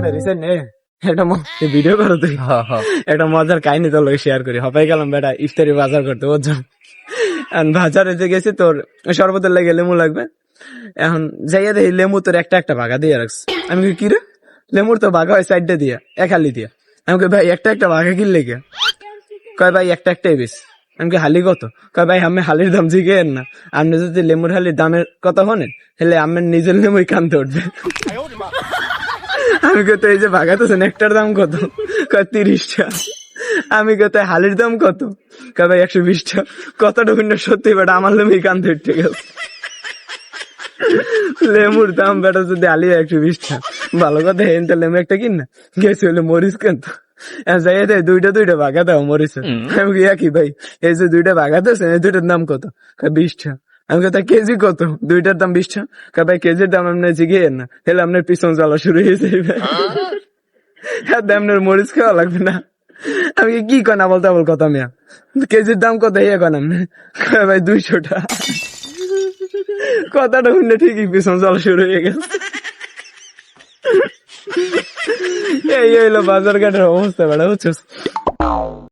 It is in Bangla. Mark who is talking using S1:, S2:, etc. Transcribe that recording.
S1: মানে রিসেন্ট একটা ভিডিও করো তুই, একটা মজার কাহিনী তোর লোক শেয়ার করি। হপাই গেলাম বেটা ইফতারি বাজার করতে, বুঝছো? বাজারে যে গেছি তোর শরবতের লাগে লেবু লাগবে। এখন যাইয়া দেখি লেবু তোর একটা একটা ভাগা দিয়ে রাখছে। আমি কি রে, লেবুর তো ভাগা হয় সাইডটা দিয়া, এক হালি দিয়া। আমি ভাই একটা একটা ভাগা কিনলে কে? কয় ভাই একটা একটাই বেশ। আমি হালি কত? কয় ভাই আমি হালির দাম জিগেন না, আপনি যদি লেবুর হালির দামের কথা শোনেন তাহলে আমার নিজের লেবুই কানতে উঠবে। আমি কত এই যে ভাগাতেছেন একটার দাম কত? কয় 30 টাকা। আমি কত হালির দাম কত? কয় ভাই 120 টাকা। কতটুকু না সত্যি বেটা আমার লেবুই কানতে উঠতে গেছে। লেবুর দাম বেটা যদি আলি 120 টাকা, ভালো কথা হেনতে লেবু একটা কিন না গেছে হলে মরিচ কেনতো যাই দেয় দুইটা ভাগা দাও মরিচ। আমি কি ভাই এই যে দুইটা ভাগাতেছে এই দুইটার দাম কত? 20 টাকা। আমি কথা কেজি কত? দুইটার দাম 20 টাকা। ভাই কেজির দাম আপনি জিগিয়ে না, তাহলে আপনার পিছন জ্বালা শুরু হয়ে যাবে। আপনার মরিচ খাওয়া লাগবে না। আমি কি কনা বলতে বল কথা মিয়া, কেজির দাম কত ইয়ে কন আপনি? ভাই 200 টাকা। কথাটা শুনলে ঠিকই পিছন জ্বালা শুরু হয়ে গেছে। এই হইলো বাজার ঘাটের অবস্থা বেড়া, বুঝছো?